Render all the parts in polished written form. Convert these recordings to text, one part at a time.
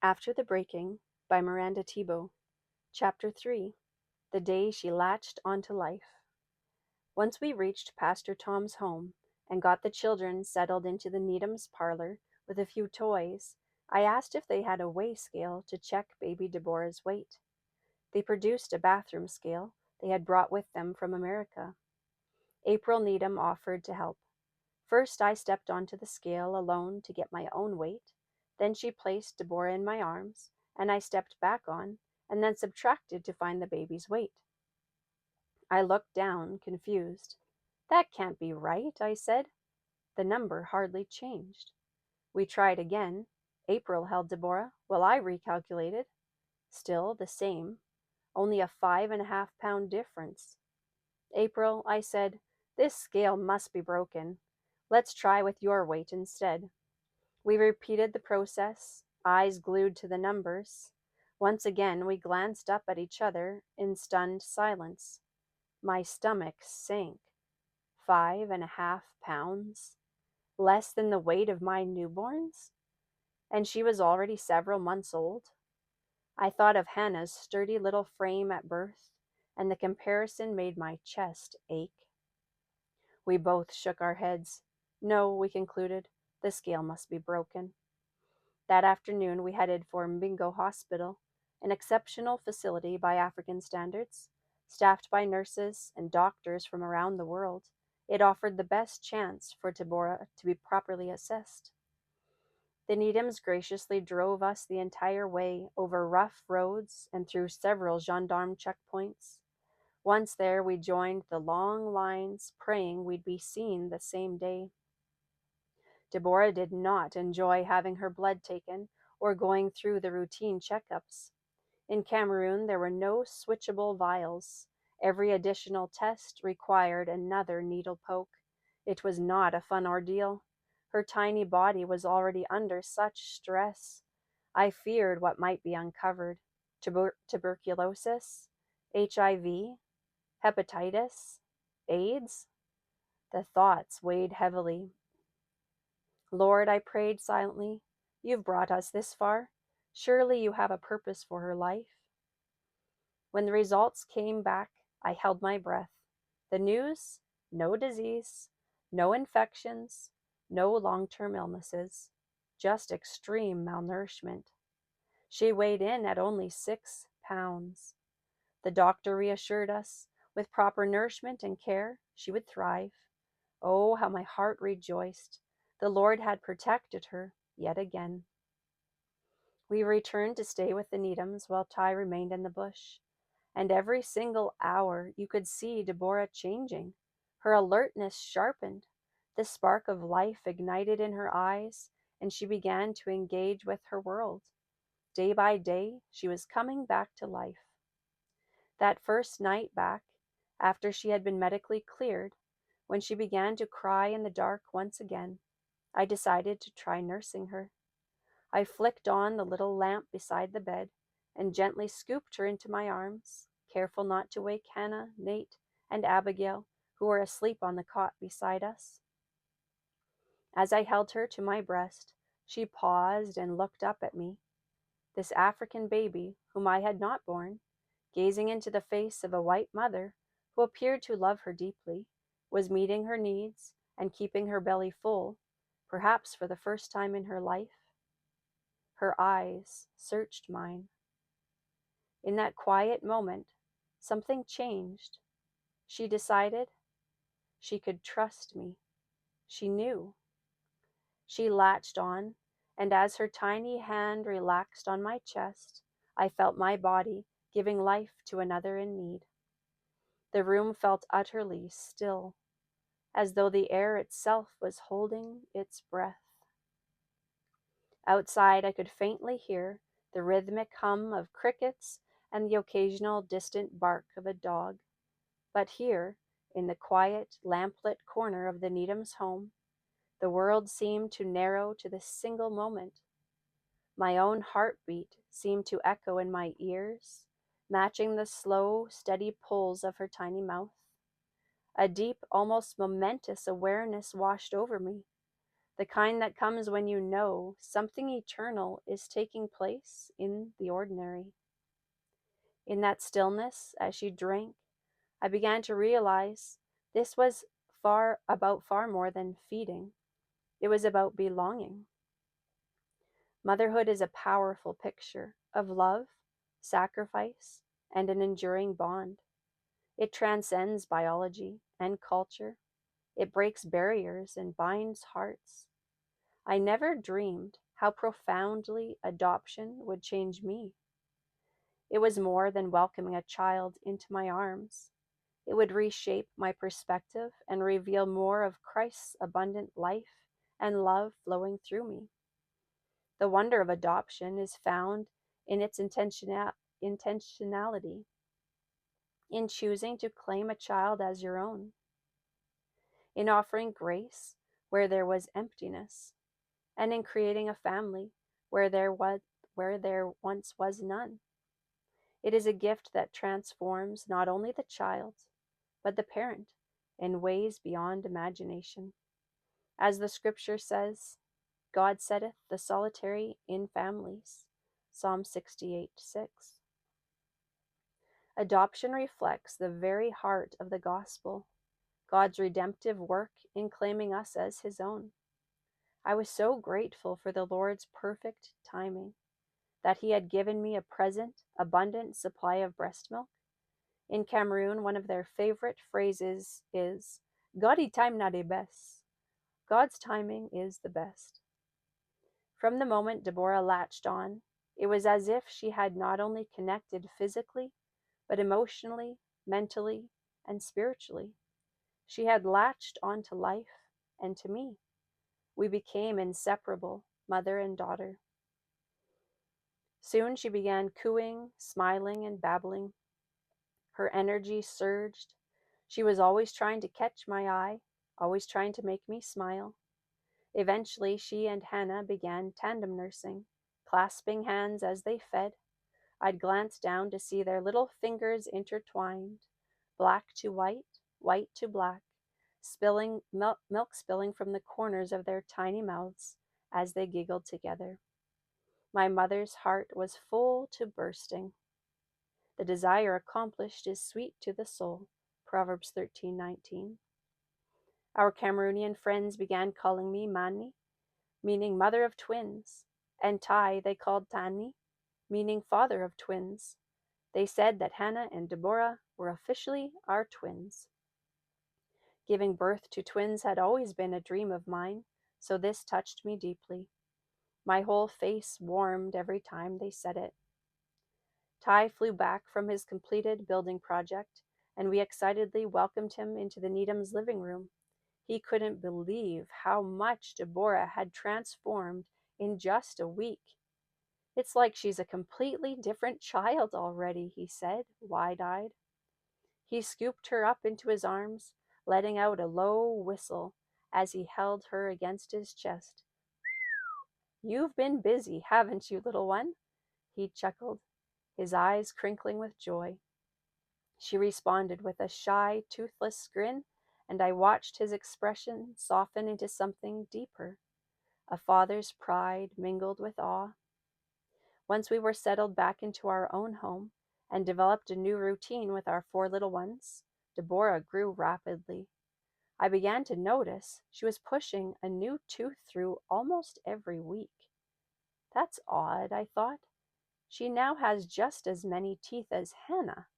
After the Breaking by Miranda Thebeau. Chapter 3. The Day She Latched Onto Life. Once we reached Pastor Tom's home and got the children settled into the Needham's parlor with a few toys, I asked if they had a weigh scale to check baby Deborah's weight. They produced a bathroom scale they had brought with them from America. April Needham offered to help. First, I stepped onto the scale alone to get my own weight. Then she placed Deborah in my arms, and I stepped back on, and then subtracted to find the baby's weight. I looked down, confused. "That can't be right," I said. The number hardly changed. We tried again. April held Deborah, while I recalculated. Still the same, only a 5.5-pound difference. "April," I said, "this scale must be broken. Let's try with your weight instead." We repeated the process, eyes glued to the numbers. Once again we glanced up at each other in stunned silence. My stomach sank. 5.5 pounds? Less than the weight of my newborns? And she was already several months old? I thought of Hannah's sturdy little frame at birth, and the comparison made my chest ache. We both shook our heads. No, we concluded, the scale must be broken. That afternoon we headed for Mbingo Hospital, an exceptional facility by African standards. Staffed by nurses and doctors from around the world, it offered the best chance for Deborah to be properly assessed. The Needhams graciously drove us the entire way over rough roads and through several gendarme checkpoints. Once there, we joined the long lines, praying we'd be seen the same day. Deborah did not enjoy having her blood taken or going through the routine checkups. In Cameroon, there were no switchable vials. Every additional test required another needle poke. It was not a fun ordeal. Her tiny body was already under such stress. I feared what might be uncovered. Tuberculosis? HIV? Hepatitis? AIDS? The thoughts weighed heavily. "Lord," I prayed silently, "you've brought us this far. Surely you have a purpose for her life." When the results came back, I held my breath. The news? No disease, no infections, no long-term illnesses, just extreme malnourishment. She weighed in at only 6 pounds. The doctor reassured us, with proper nourishment and care, she would thrive. Oh, how my heart rejoiced. The Lord had protected her yet again. We returned to stay with the Needhams while Ty remained in the bush. And every single hour you could see Deborah changing. Her alertness sharpened. The spark of life ignited in her eyes, and she began to engage with her world. Day by day, she was coming back to life. That first night back, after she had been medically cleared, when she began to cry in the dark once again, I decided to try nursing her. I flicked on the little lamp beside the bed and gently scooped her into my arms, careful not to wake Hannah, Nate, and Abigail, who were asleep on the cot beside us. As I held her to my breast, she paused and looked up at me. This African baby, whom I had not borne, gazing into the face of a white mother who appeared to love her deeply, was meeting her needs and keeping her belly full, perhaps for the first time in her life. Her eyes searched mine. In that quiet moment, something changed. She decided she could trust me. She knew. She latched on, and as her tiny hand relaxed on my chest, I felt my body giving life to another in need. The room felt utterly still, as though the air itself was holding its breath. Outside, I could faintly hear the rhythmic hum of crickets and the occasional distant bark of a dog. But here, in the quiet, lamplit corner of the Needhams' home, the world seemed to narrow to this single moment. My own heartbeat seemed to echo in my ears, matching the slow, steady pulls of her tiny mouth. A deep, almost momentous awareness washed over me. the kind that comes when you know something eternal is taking place in the ordinary. In that stillness, as she drank, I began to realize this was far more than feeding. It was about belonging. Motherhood is a powerful picture of love, sacrifice, and an enduring bond. It transcends biology and culture. It breaks barriers and binds hearts. I never dreamed how profoundly adoption would change me. It was more than welcoming a child into my arms. It would reshape my perspective and reveal more of Christ's abundant life and love flowing through me. The wonder of adoption is found in its intentionality, in choosing to claim a child as your own, in offering grace where there was emptiness, and in creating a family where there once was none. It is a gift that transforms not only the child, but the parent in ways beyond imagination. As the scripture says, God setteth the solitary in families. Psalm 68:6. Adoption reflects the very heart of the gospel, God's redemptive work in claiming us as his own. I was so grateful for the Lord's perfect timing, that he had given me a present, abundant supply of breast milk. In Cameroon, one of their favorite phrases is, God's timing is best. God's timing is the best. From the moment Deborah latched on, it was as if she had not only connected physically, but emotionally, mentally, and spiritually. She had latched onto life and to me. We became inseparable, mother and daughter. Soon she began cooing, smiling, and babbling. Her energy surged. She was always trying to catch my eye, always trying to make me smile. Eventually, she and Hannah began tandem nursing, clasping hands as they fed. I'd glance down to see their little fingers intertwined, black to white, white to black, spilling milk spilling from the corners of their tiny mouths as they giggled together. My mother's heart was full to bursting. The desire accomplished is sweet to the soul. Proverbs 13:19. Our Cameroonian friends began calling me Mani, meaning mother of twins, and Tai they called Tani, meaning father of twins. They said that Hannah and Deborah were officially our twins. Giving birth to twins had always been a dream of mine, so this touched me deeply. My whole face warmed every time they said it. Tai flew back from his completed building project, and we excitedly welcomed him into the Needhams' living room. He couldn't believe how much Deborah had transformed in just a week. It's like she's a completely different child already, he said, wide-eyed. He scooped her up into his arms, letting out a low whistle as he held her against his chest. You've been busy, haven't you, little one? He chuckled, his eyes crinkling with joy. She responded with a shy, toothless grin, and I watched his expression soften into something deeper, a father's pride mingled with awe. Once we were settled back into our own home and developed a new routine with our 4 little ones, Deborah grew rapidly. I began to notice she was pushing a new tooth through almost every week. That's odd, I thought. She now has just as many teeth as Hannah,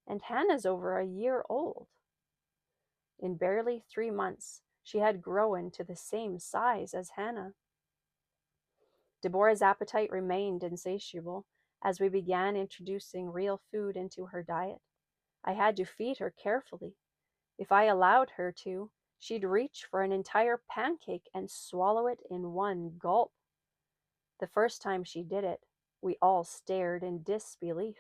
and Hannah's over a year old. In barely 3 months, she had grown to the same size as Hannah. Deborah's appetite remained insatiable as we began introducing real food into her diet. I had to feed her carefully. If I allowed her to, she'd reach for an entire pancake and swallow it in one gulp. The first time she did it, we all stared in disbelief.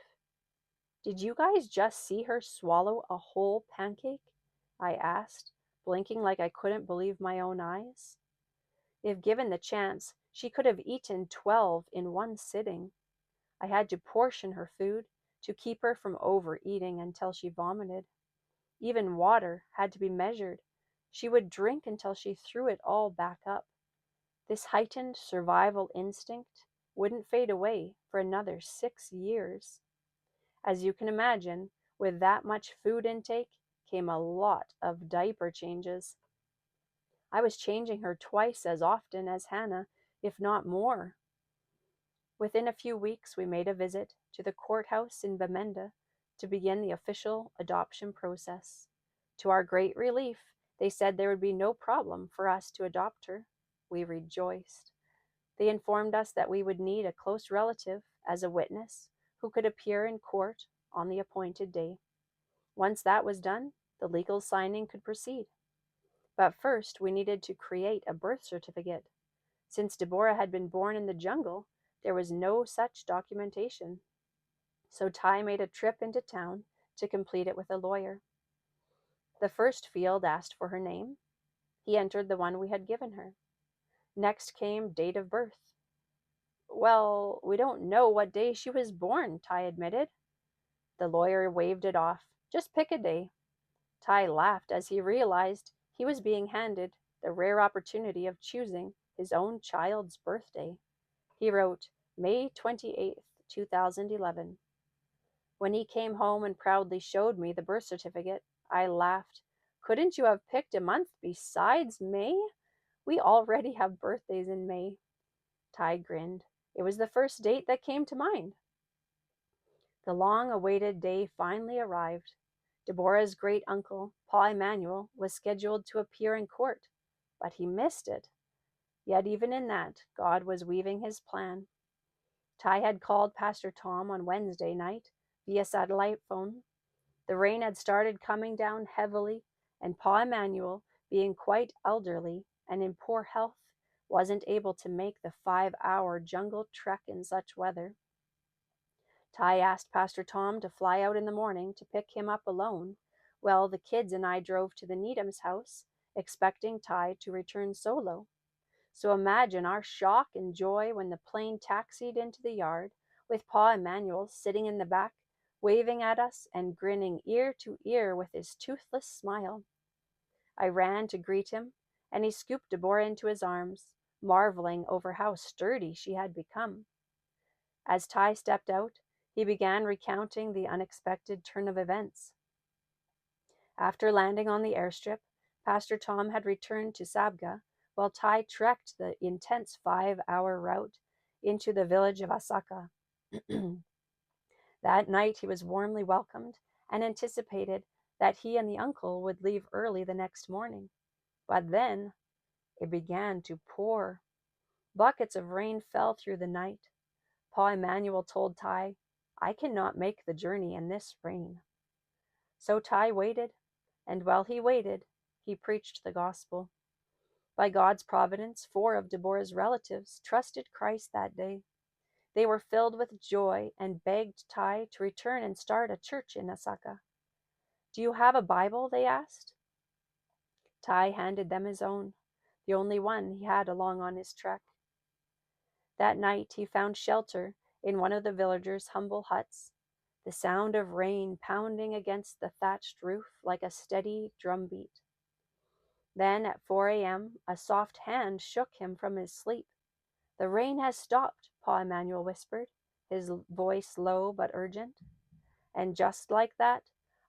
Did you guys just see her swallow a whole pancake? I asked, blinking like I couldn't believe my own eyes. If given the chance, she could have eaten 12 in one sitting. I had to portion her food to keep her from overeating until she vomited. Even water had to be measured. She would drink until she threw it all back up. This heightened survival instinct wouldn't fade away for another 6 years. As you can imagine, with that much food intake came a lot of diaper changes. I was changing her twice as often as Hannah, if not more. Within a few weeks, we made a visit to the courthouse in Bamenda to begin the official adoption process. To our great relief, they said there would be no problem for us to adopt her. We rejoiced. They informed us that we would need a close relative as a witness who could appear in court on the appointed day. Once that was done, the legal signing could proceed. But first, we needed to create a birth certificate. Since Deborah had been born in the jungle, there was no such documentation. So Ty made a trip into town to complete it with a lawyer. The first field asked for her name. He entered the one we had given her. Next came date of birth. Well, we don't know what day she was born, Ty admitted. The lawyer waved it off. Just pick a day. Ty laughed as he realized he was being handed the rare opportunity of choosing his own child's birthday. He wrote, May 28th, 2011. When he came home and proudly showed me the birth certificate, I laughed. Couldn't you have picked a month besides May? We already have birthdays in May. Ty grinned. It was the first date that came to mind. The long-awaited day finally arrived. Deborah's great-uncle, Paul Emanuel, was scheduled to appear in court, but he missed it. Yet even in that, God was weaving his plan. Ty had called Pastor Tom on Wednesday night via satellite phone. The rain had started coming down heavily, and Pa Emanuel, being quite elderly and in poor health, wasn't able to make the 5-hour jungle trek in such weather. Ty asked Pastor Tom to fly out in the morning to pick him up alone. Well, the kids and I drove to the Needham's house, expecting Ty to return solo. So imagine our shock and joy when the plane taxied into the yard, with Pa Emanuel sitting in the back, waving at us and grinning ear to ear with his toothless smile. I ran to greet him, and he scooped Deborah into his arms, marveling over how sturdy she had become. As Ty stepped out, he began recounting the unexpected turn of events. After landing on the airstrip, Pastor Tom had returned to Sabga, while Ty trekked the intense 5-hour route into the village of Asaka. That night he was warmly welcomed and anticipated that he and the uncle would leave early the next morning. But then it began to pour. Buckets of rain fell through the night. Pa Emanuel told Ty, I cannot make the journey in this rain. So Ty waited, and while he waited, he preached the gospel. By God's providence, 4 of Deborah's relatives trusted Christ that day. They were filled with joy and begged Ty to return and start a church in Asaka. Do you have a Bible? They asked. Ty handed them his own, the only one he had along on his trek. That night he found shelter in one of the villagers' humble huts, the sound of rain pounding against the thatched roof like a steady drumbeat. Then at 4 a.m., a soft hand shook him from his sleep. The rain has stopped, Pa Emanuel whispered, his voice low but urgent. And just like that,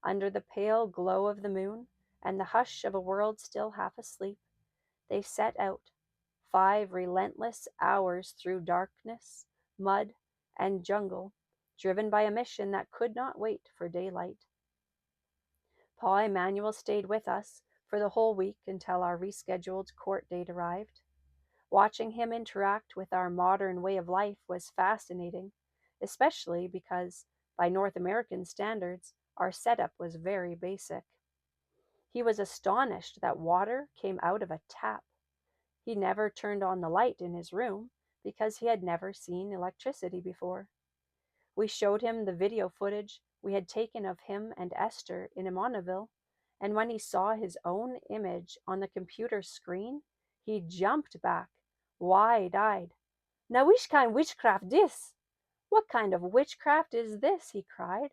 under the pale glow of the moon and the hush of a world still half asleep, they set out, 5 relentless hours through darkness, mud, and jungle, driven by a mission that could not wait for daylight. Pa Emanuel stayed with us for the whole week until our rescheduled court date arrived. Watching him interact with our modern way of life was fascinating, especially because, by North American standards, our setup was very basic. He was astonished that water came out of a tap. He never turned on the light in his room because he had never seen electricity before. We showed him the video footage we had taken of him and Esther in Imanaville, and when he saw his own image on the computer screen, he jumped back, wide-eyed. Now which kind witchcraft this? What kind of witchcraft is this? He cried.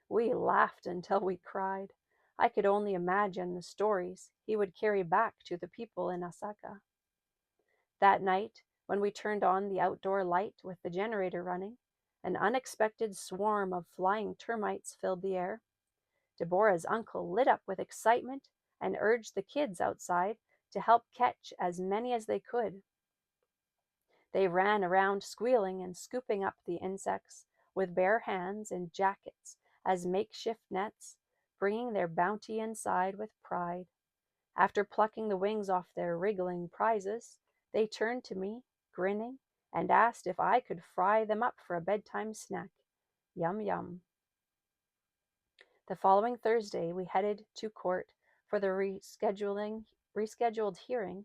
We laughed until we cried. I could only imagine the stories he would carry back to the people in Asaka. That night, when we turned on the outdoor light with the generator running, an unexpected swarm of flying termites filled the air. Deborah's uncle lit up with excitement and urged the kids outside to help catch as many as they could. They ran around squealing and scooping up the insects with bare hands and jackets as makeshift nets, bringing their bounty inside with pride. After plucking the wings off their wriggling prizes, they turned to me, grinning, and asked if I could fry them up for a bedtime snack. Yum, yum. The following Thursday, we headed to court for the rescheduled hearing,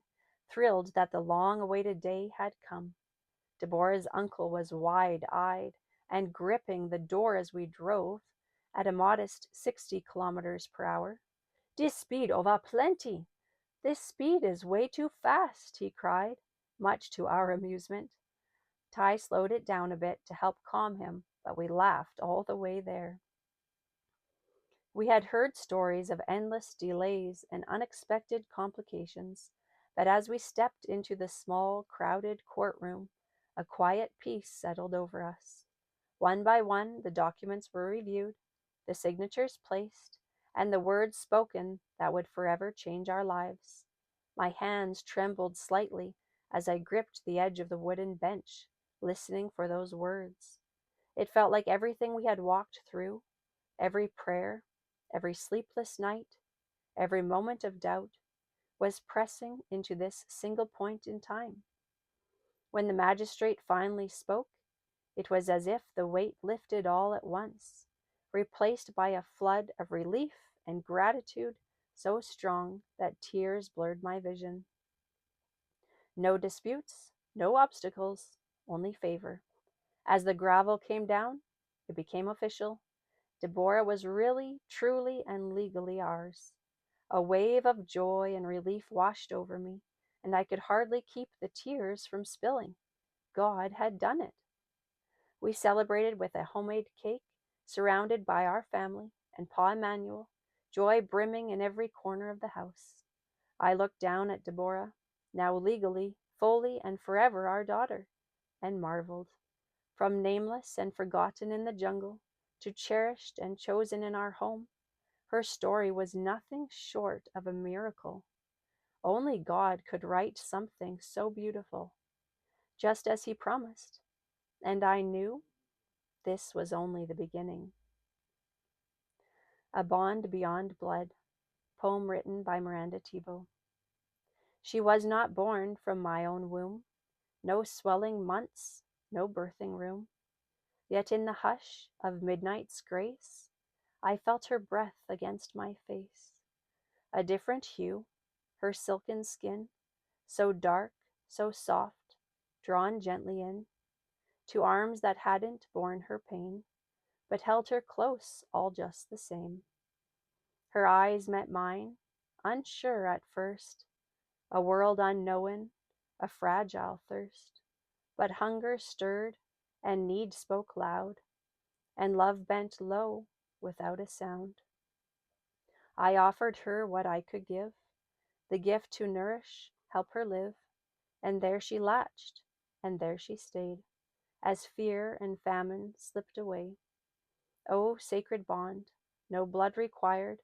thrilled that the long-awaited day had come. Deborah's uncle was wide-eyed and gripping the door as we drove at a modest 60 kilometers per hour. "This speed over plenty! This speed is way too fast," he cried, much to our amusement. Ty slowed it down a bit to help calm him, but we laughed all the way there. We had heard stories of endless delays and unexpected complications, but as we stepped into the small, crowded courtroom, a quiet peace settled over us. One by one, the documents were reviewed, the signatures placed, and the words spoken that would forever change our lives. My hands trembled slightly as I gripped the edge of the wooden bench, listening for those words. It felt like everything we had walked through, every prayer, every sleepless night, every moment of doubt, was pressing into this single point in time. When the magistrate finally spoke, it was as if the weight lifted all at once, replaced by a flood of relief and gratitude so strong that tears blurred my vision. No disputes, no obstacles, only favor. As the gravel came down, it became official. Deborah was really, truly, and legally ours. A wave of joy and relief washed over me, and I could hardly keep the tears from spilling. God had done it. We celebrated with a homemade cake, surrounded by our family and Pa Emmanuel, joy brimming in every corner of the house. I looked down at Deborah, now legally, fully, and forever our daughter, and marveled. From nameless and forgotten in the jungle to cherished and chosen in our home, her story was nothing short of a miracle. Only God could write something so beautiful, just as He promised, and I knew this was only the beginning. A Bond Beyond Blood, poem written by Miranda Thebeau. She was not born from my own womb, no swelling months, no birthing room. Yet in the hush of midnight's grace, I felt her breath against my face. A different hue, her silken skin, so dark, so soft, drawn gently in, to arms that hadn't borne her pain, but held her close all just the same. Her eyes met mine, unsure at first, a world unknown, a fragile thirst, but hunger stirred, and need spoke loud, and love bent low without a sound. I offered her what I could give, the gift to nourish, help her live, and there she latched, and there she stayed, as fear and famine slipped away. Oh, sacred bond, no blood required,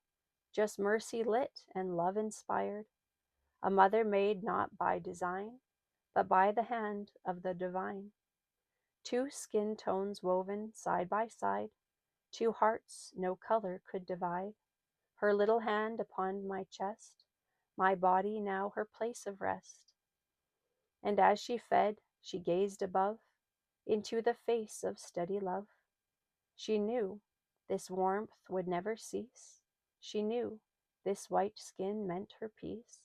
just mercy lit and love inspired, a mother made not by design, but by the hand of the divine. Two skin tones woven side by side, two hearts no color could divide, her little hand upon my chest, my body now her place of rest. And as she fed, she gazed above, into the face of steady love. She knew this warmth would never cease. She knew this white skin meant her peace.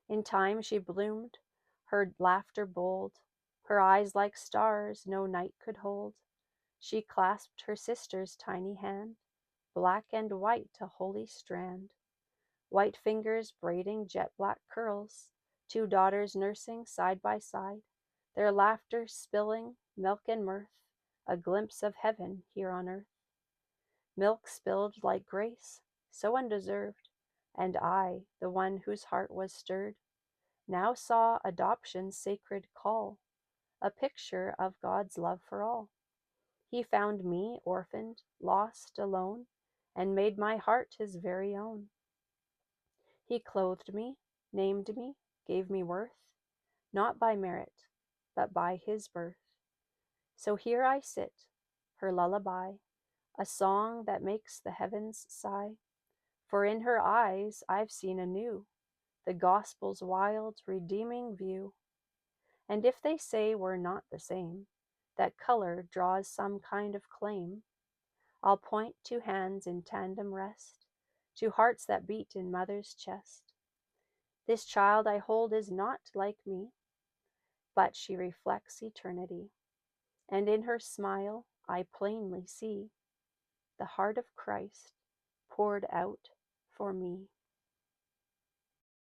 In time she bloomed, her laughter bold, her eyes like stars no night could hold. She clasped her sister's tiny hand, black and white a holy strand. White fingers braiding jet black curls, two daughters nursing side by side, their laughter spilling milk and mirth, a glimpse of heaven here on earth. Milk spilled like grace, so undeserved, and I, the one whose heart was stirred, now saw adoption's sacred call, a picture of God's love for all. He found me orphaned, lost, alone, and made my heart his very own. He clothed me, named me, gave me worth, not by merit, but by his birth. So here I sit, her lullaby, a song that makes the heavens sigh, for in her eyes I've seen anew the gospel's wild, redeeming view. And if they say we're not the same, that color draws some kind of claim, I'll point to hands in tandem rest, to hearts that beat in mother's chest. This child I hold is not like me, but she reflects eternity, and in her smile I plainly see the heart of Christ poured out for me.